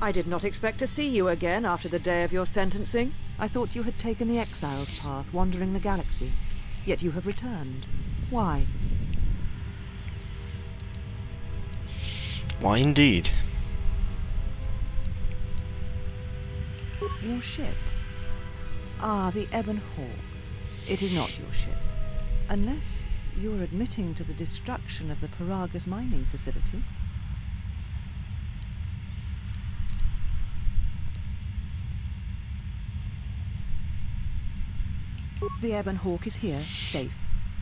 I did not expect to see you again after the day of your sentencing. I thought you had taken the exile's path, wandering the galaxy. Yet you have returned. Why? Why indeed? Your ship? Ah, the Ebon Hawk. It is not your ship. Unless you are admitting to the destruction of the Paragus mining facility. The Ebon Hawk is here, safe.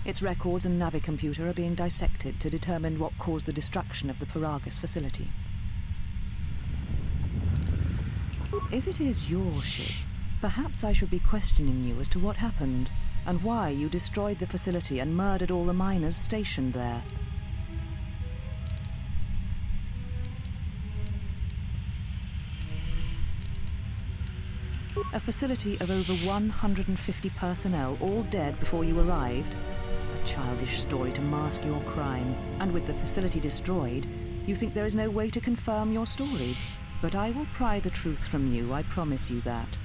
Its records and navicomputer are being dissected to determine what caused the destruction of the Paragus facility. If it is your ship, perhaps I should be questioning you as to what happened, and why you destroyed the facility and murdered all the miners stationed there. A facility of over 150 personnel, all dead before you arrived. A childish story to mask your crime. And with the facility destroyed, you think there is no way to confirm your story. But I will pry the truth from you, I promise you that.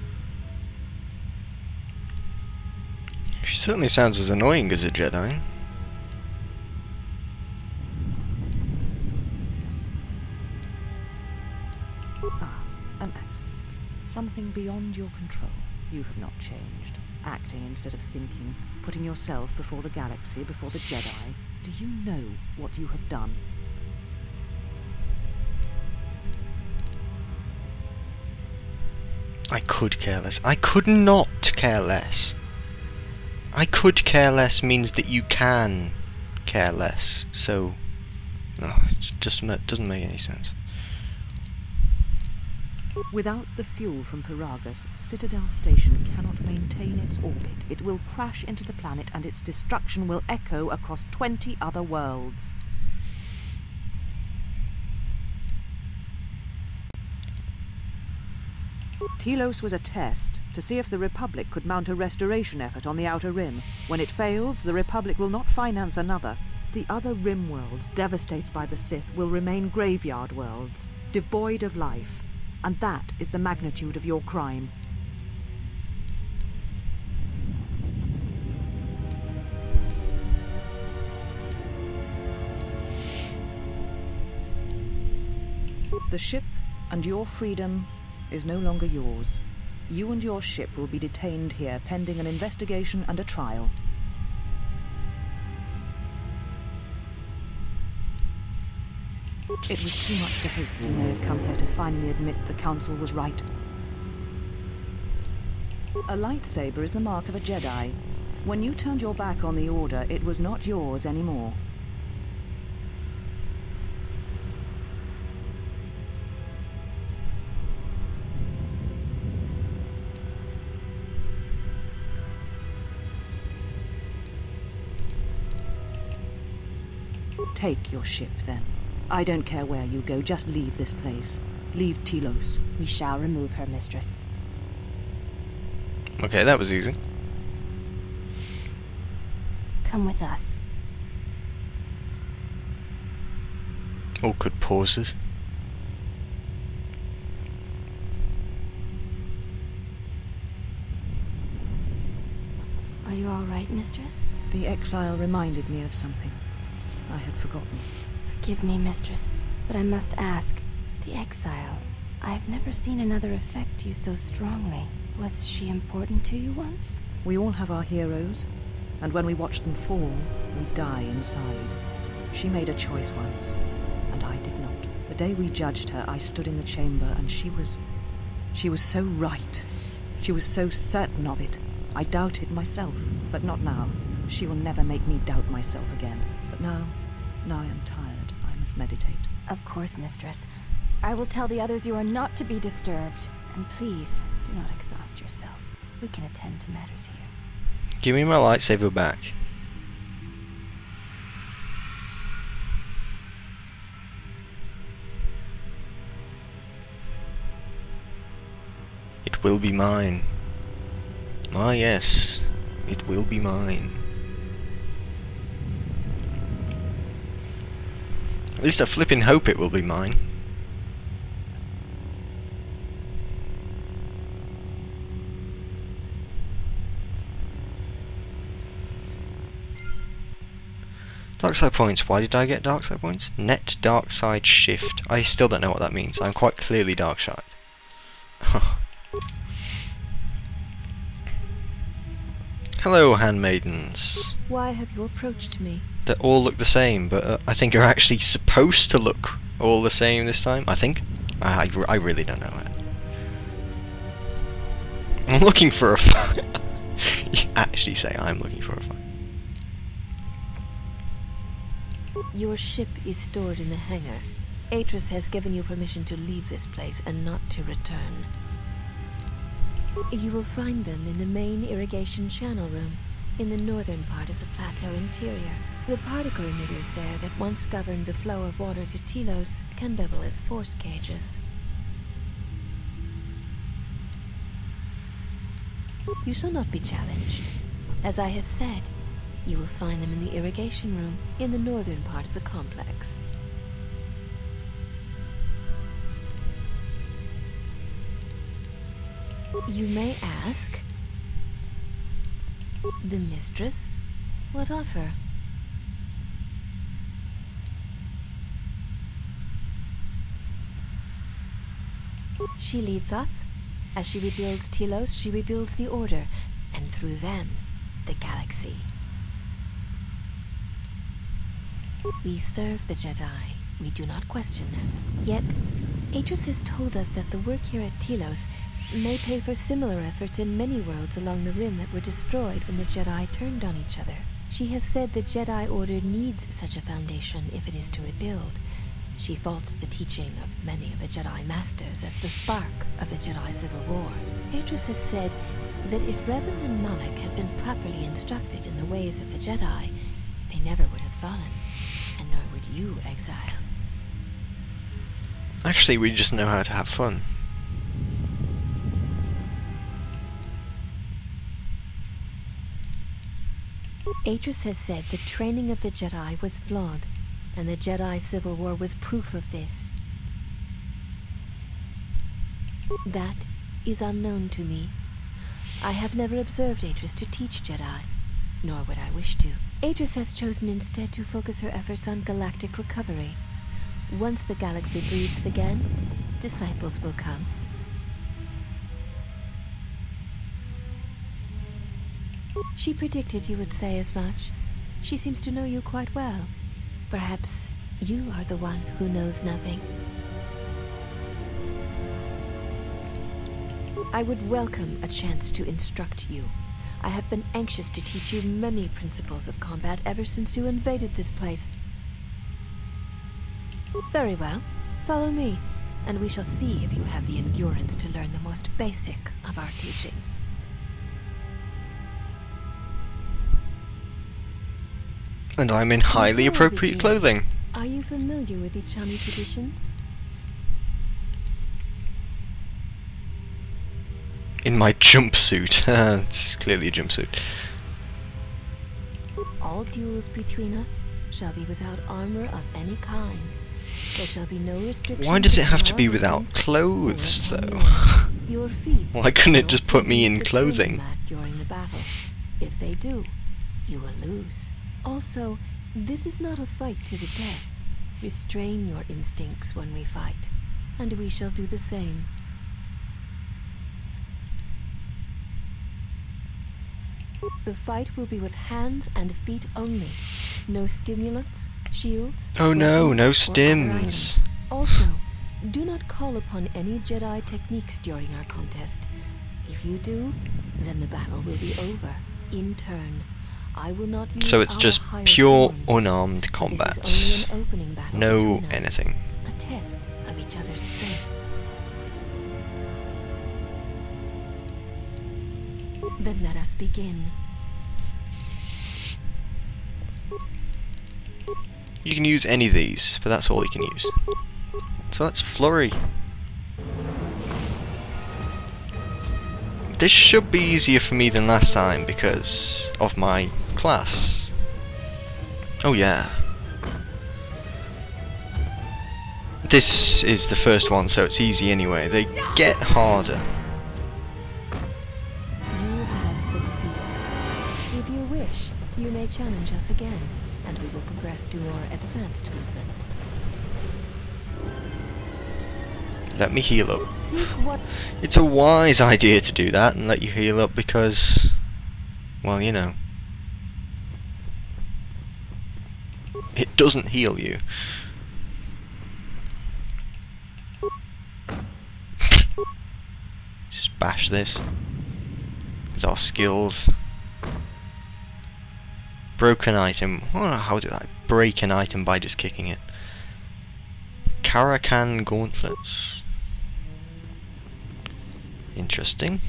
She certainly sounds as annoying as a Jedi. Ah, an accident. Something beyond your control. You have not changed. Acting instead of thinking, putting yourself before the galaxy, before the Jedi. Do you know what you have done? I could care less. I could not care less. I could care less means that you can care less. So, no, it just doesn't make any sense. Without the fuel from Paragus, Citadel Station cannot maintain its orbit. It will crash into the planet and its destruction will echo across 20 other worlds. Telos was a test to see if the Republic could mount a restoration effort on the Outer Rim. When it fails, the Republic will not finance another. The other Rim worlds, devastated by the Sith, will remain graveyard worlds, devoid of life. And that is the magnitude of your crime. The ship and your freedom is no longer yours. You and your ship will be detained here pending an investigation and a trial. It was too much to hope that you may have come here to finally admit the Council was right. A lightsaber is the mark of a Jedi. When you turned your back on the Order, it was not yours anymore. Take your ship, then. I don't care where you go, just leave this place. Leave Telos. We shall remove her, mistress. Okay, that was easy. Come with us. Awkward pauses. Are you all right, mistress? The exile reminded me of something I had forgotten. Forgive me, mistress, but I must ask. The exile. I've never seen another affect you so strongly. Was she important to you once? We all have our heroes, and when we watch them fall, we die inside. She made a choice once, and I did not. The day we judged her, I stood in the chamber, and she was so right. She was so certain of it. I doubted myself, but not now. She will never make me doubt myself again. But now I am tired. I must meditate. Of course, mistress. I will tell the others you are not to be disturbed. And please, do not exhaust yourself. We can attend to matters here. Give me my lightsaber back. It will be mine. Ah yes, it will be mine. At least I flipping hope it will be mine. Dark side points. Why did I get dark side points? Net dark side shift. I still don't know what that means. I'm quite clearly dark side. Hello, handmaidens. Why have you approached me? They all look the same, but I think are actually supposed to look all the same this time. I think. I really don't know it. I'm looking for a fight. You actually say I'm looking for a fight. Your ship is stored in the hangar. Atris has given you permission to leave this place and not to return. You will find them in the main irrigation channel room, in the northern part of the plateau interior. The particle emitters there that once governed the flow of water to Telos can double as force cages. You shall not be challenged. As I have said, you will find them in the irrigation room, in the northern part of the complex. You may ask, the mistress, what of her? She leads us. As she rebuilds Telos, she rebuilds the Order, and through them, the galaxy. We serve the Jedi. We do not question them. Yet, Atris has told us that the work here at Telos may pay for similar efforts in many worlds along the Rim that were destroyed when the Jedi turned on each other. She has said the Jedi Order needs such a foundation if it is to rebuild. She faults the teaching of many of the Jedi Masters as the spark of the Jedi Civil War. Atris has said that if Revan and Malak had been properly instructed in the ways of the Jedi, they never would have fallen, and nor would you, Exile. Actually, we just know how to have fun. Atris has said the training of the Jedi was flawed, and the Jedi Civil War was proof of this. That is unknown to me. I have never observed Atris to teach Jedi, nor would I wish to. Atris has chosen instead to focus her efforts on galactic recovery. Once the galaxy breathes again, disciples will come. She predicted you would say as much. She seems to know you quite well. Perhaps you are the one who knows nothing. I would welcome a chance to instruct you. I have been anxious to teach you many principles of combat ever since you invaded this place. Very well. Follow me, and we shall see if you have the endurance to learn the most basic of our teachings. And I'm in highly appropriate clothing. Are you familiar with the Chami traditions? In my jumpsuit. It's clearly a jumpsuit. All duels between us shall be without armor of any kind. There shall be no restrictions. Why does it have to be on without weapons clothes, or on though? Your feet. Why couldn't it will just not put me leave in the training clothing? mat during the battle. If they do, you will lose. Also, this is not a fight to the death. Restrain your instincts when we fight, and we shall do the same. The fight will be with hands and feet only. No stimulants, shields. Oh no, weapons, no or other stims. items. Also, do not call upon any Jedi techniques during our contest. If you do, then the battle will be over. In turn, I will not use So it's our just higher pure forms. unarmed combat. This is only an opening battle No between us. anything. A test of each other's strength. Then let us begin. You can use any of these, but that's all you can use. So that's flurry. This should be easier for me than last time because of my class. Oh yeah. This is the first one, so it's easy anyway. They get harder. You have succeeded. If you wish, you may challenge us again, and we will progress to more advanced movements. Let me heal up. Seek what... It's a wise idea to do that and let you heal up because, well, you know, it doesn't heal you. Just bash this with our skills. Broken item. Oh, how did I break an item by just kicking it? Karakan gauntlets. Interesting.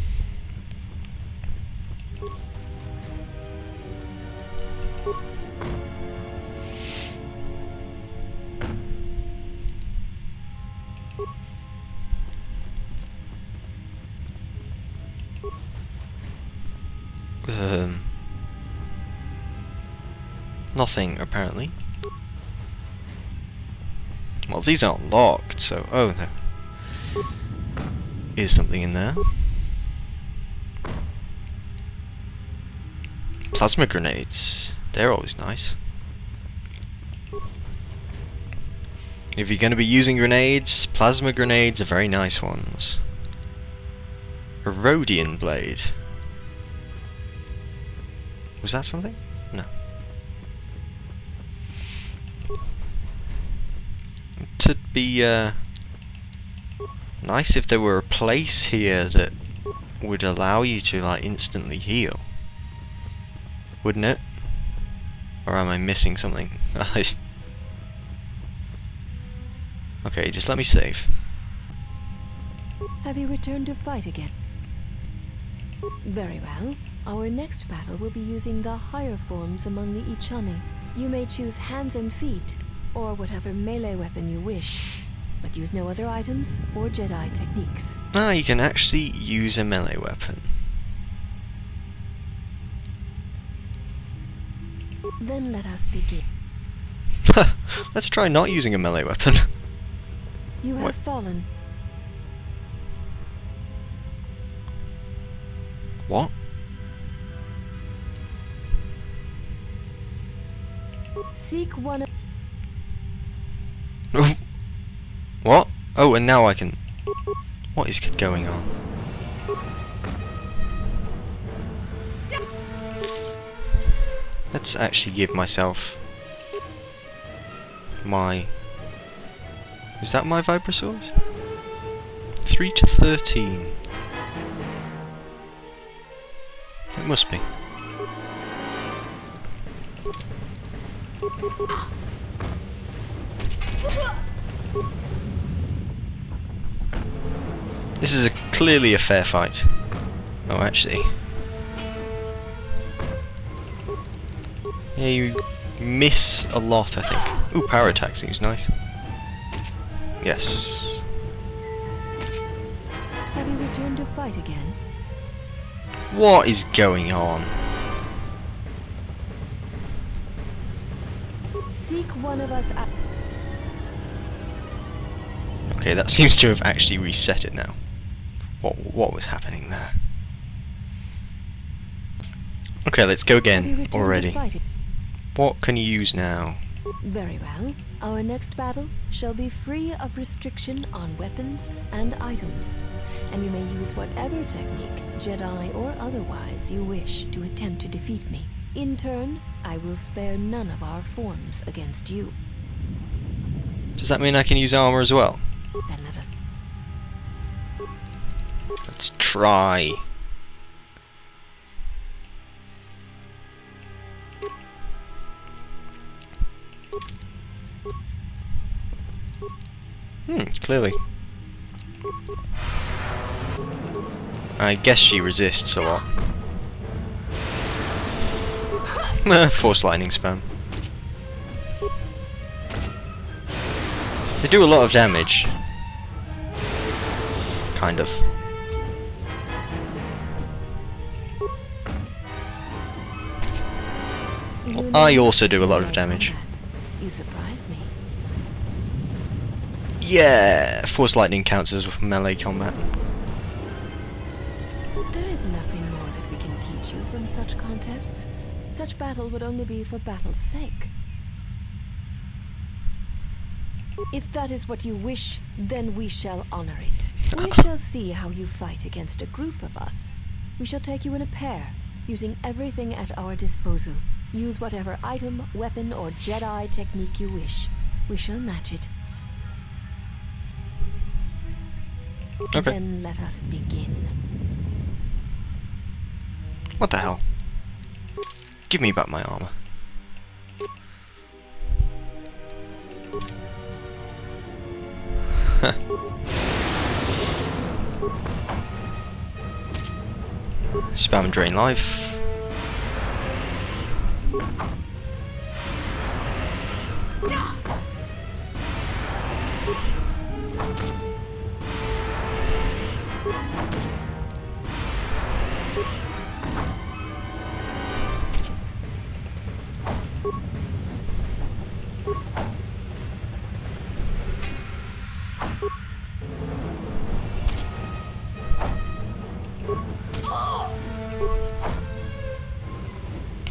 Nothing apparently. Well, these aren't locked, so oh, there is something in there. Plasma grenades. They're always nice. If you're going to be using grenades, plasma grenades are very nice ones. A Rhodian blade. Was that something? No. It'd be nice if there were a place here that would allow you to like instantly heal. Wouldn't it? Or am I missing something? Okay, just let me save. Have you returned to fight again? Very well. Our next battle will be using the higher forms among the Ichani. You may choose hands and feet, or whatever melee weapon you wish, but use no other items or Jedi techniques. Ah, you can actually use a melee weapon. Then let us begin. Let's try not using a melee weapon. You have What? fallen. What? Seek one of... What? Oh, and now I can... What is going on? Let's actually give myself my... Is that my Vibrosword? 3 to 13. It must be. This is clearly a fair fight. Oh, actually. Yeah, you miss a lot, I think. Ooh, power attack seems nice. Yes. Have you returned to fight again? What is going on? Seek one of us out. Okay, that seems to have actually reset it now. What was happening there? Okay, let's go Have you again returned to already. fighting? What can you use now? Very well. Our next battle shall be free of restriction on weapons and items, and you may use whatever technique, Jedi or otherwise, you wish to attempt to defeat me. In turn, I will spare none of our forms against you. Does that mean I can use armor as well? Then let us... Let's try. Clearly. I guess she resists a lot. Force lightning spam. They do a lot of damage. Kind of. Well, I also do a lot of damage. You surprised me. Yeah, Force Lightning counts as melee combat. There is nothing more that we can teach you from such contests. Such battle would only be for battle's sake. If that is what you wish, then we shall honor it. We shall see how you fight against a group of us. We shall take you in a pair, using everything at our disposal. Use whatever item, weapon, or Jedi technique you wish. We shall match it. Okay. Then let us begin. What the hell? Give me back my armor. Spam and drain life.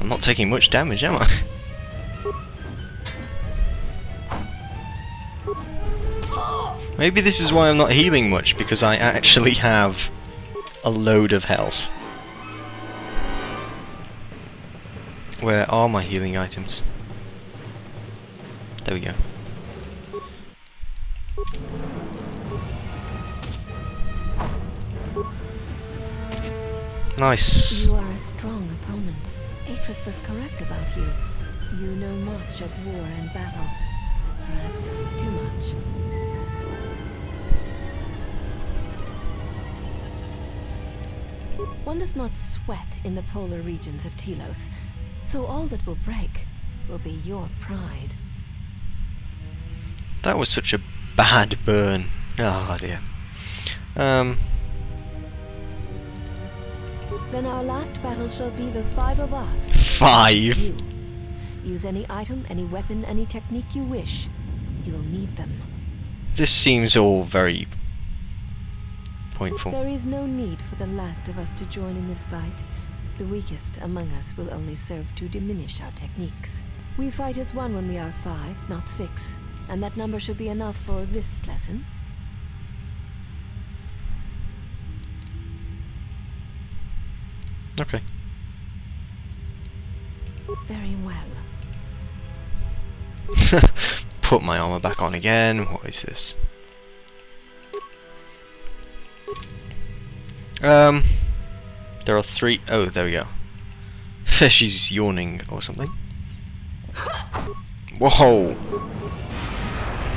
I'm not taking much damage, am I? Maybe this is why I'm not healing much, because I actually have a load of health. Where are my healing items? There we go. Nice. You are a strong opponent. Atris was correct about you. You know much of war and battle. Perhaps too much. One does not sweat in the polar regions of Telos, so all that will break will be your pride. That was such a bad burn. Oh dear. Then our last battle shall be the 5 of us. 5? You. Use any item, any weapon, any technique you wish. You will need them. This seems all very pointful. There is no need for the last of us to join in this fight. The weakest among us will only serve to diminish our techniques. We fight as one when we are 5, not 6. And that number should be enough for this lesson. Okay. Very well. Put my armor back on again. What is this? There are 3. Oh, there we go. She's yawning or something. Whoa!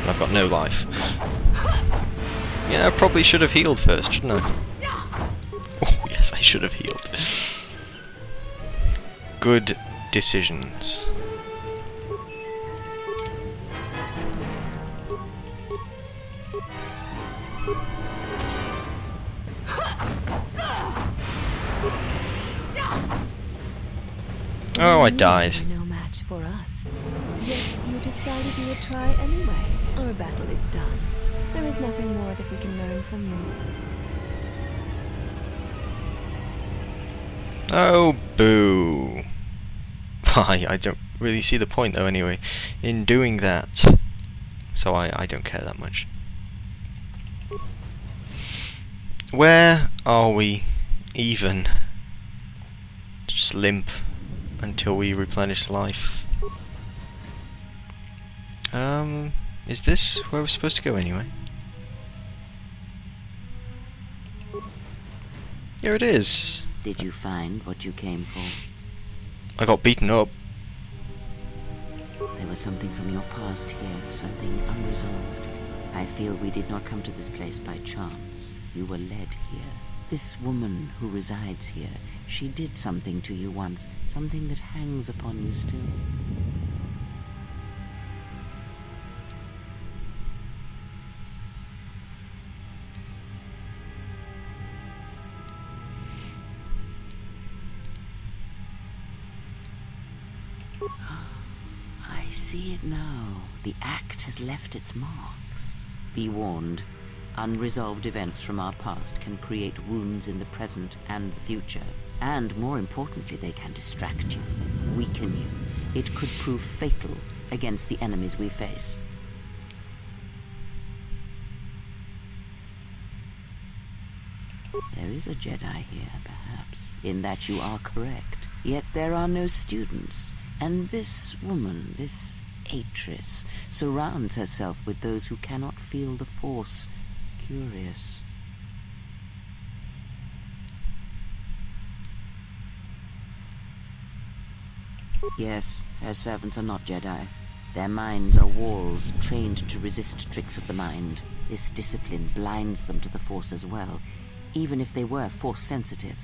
I've got no life. Yeah, I probably should have healed first, shouldn't I? Oh, yes, I should have healed. Good decisions. Oh, I died. You were no match for us. Yet you decided you would try anyway. Our battle is done. There is nothing more that we can learn from you. Oh, boo. I don't really see the point, though, anyway, in doing that. So I don't care that much. Where are we even? Just limp until we replenish life. Is this where we're supposed to go anyway? Here it is. Did you find what you came for? I got beaten up. There was something from your past here, something unresolved. I feel we did not come to this place by chance. You were led here. This woman who resides here, she did something to you once, something that hangs upon you still. I see it now. The act has left its marks. Be warned. Unresolved events from our past can create wounds in the present and the future. And more importantly, they can distract you, weaken you. It could prove fatal against the enemies we face. There is a Jedi here, perhaps, in that you are correct. Yet there are no students, and this woman, this Atris, surrounds herself with those who cannot feel the Force. Curious. Yes, her servants are not Jedi. Their minds are walls trained to resist tricks of the mind. This discipline blinds them to the Force as well, even if they were Force-sensitive.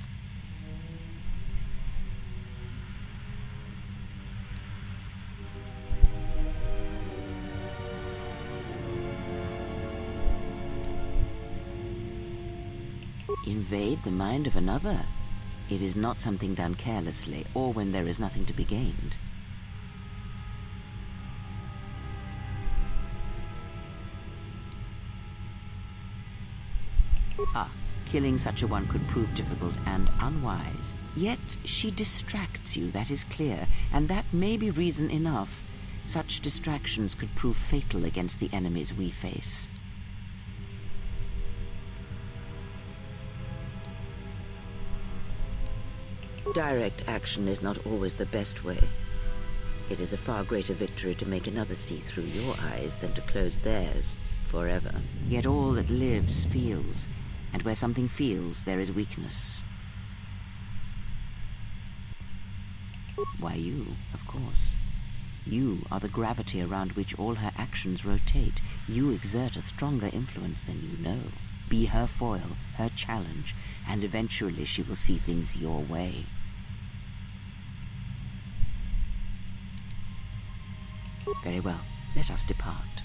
Invade the mind of another? It is not something done carelessly, or when there is nothing to be gained. Killing such a one could prove difficult and unwise. Yet she distracts you, that is clear, and that may be reason enough. Such distractions could prove fatal against the enemies we face. Direct action is not always the best way. It is a far greater victory to make another see through your eyes than to close theirs forever. Yet all that lives feels, and where something feels, there is weakness. Why you, of course. You are the gravity around which all her actions rotate. You exert a stronger influence than you know. Be her foil, her challenge, and eventually she will see things your way. Very well, let us depart.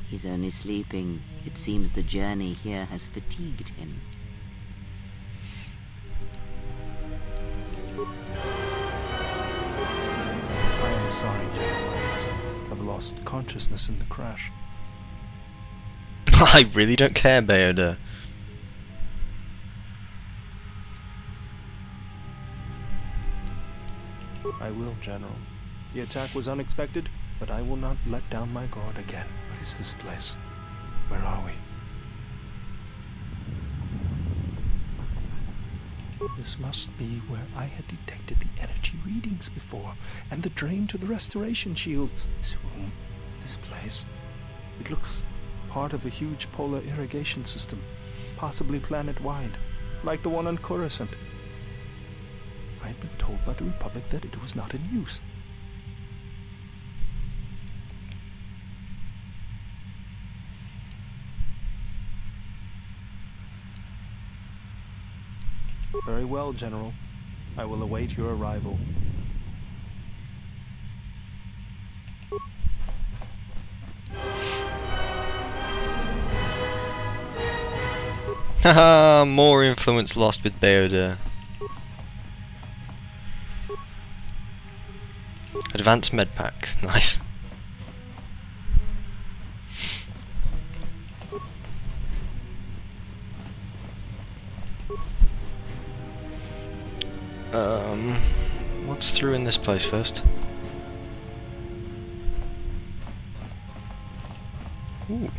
He's only sleeping. It seems the journey here has fatigued him. I am sorry, General. I've lost consciousness in the crash. I really don't care, Bayoda. I will, General. The attack was unexpected, but I will not let down my guard again. What is this place? Where are we? This must be where I had detected the energy readings before, and the drain to the restoration shields. This room, this place, it looks part of a huge polar irrigation system, possibly planet-wide, like the one on Coruscant. I had been told by the Republic that it was not in use. Very well, General. I will await your arrival. Haha, more influence lost with Bayoda. Advanced med pack, nice. What's through in this place first? Ooh.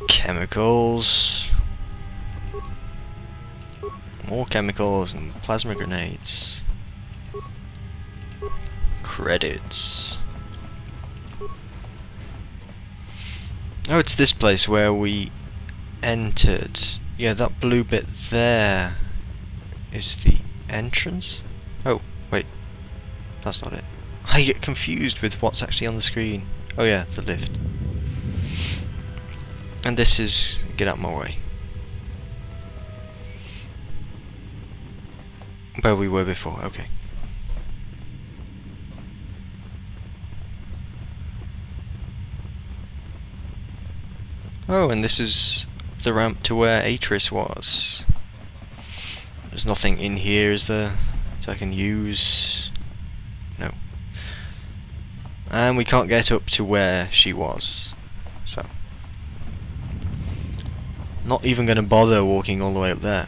Chemicals. More chemicals and plasma grenades. Credits. Oh, it's this place where we entered. Yeah, that blue bit there is the entrance. Oh, wait. That's not it. I get confused with what's actually on the screen. Oh yeah, the lift. And this is... get out my way. Where we were before, okay. Oh, and this is the ramp to where Atris was. There's nothing in here, is there, that I can use? No. And we can't get up to where she was. So. Not even gonna bother walking all the way up there.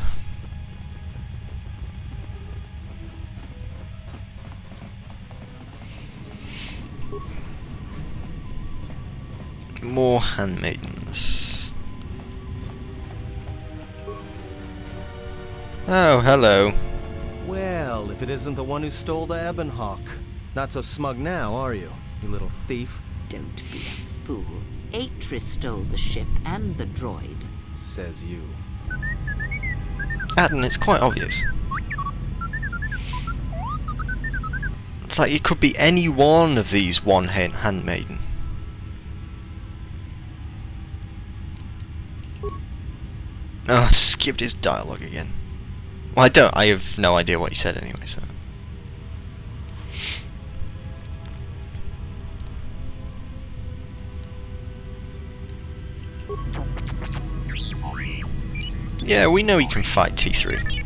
More handmaidens. Oh, hello. Well, if it isn't the one who stole the Ebonhawk. Not so smug now, are you, you little thief? Don't be a fool. Atris stole the ship and the droid. Says you. Adam, it's quite obvious. It's like it could be any one of these one handmaiden. Oh, I skipped his dialogue again. Well, I have no idea what he said anyway, so. Yeah, we know he can fight T3.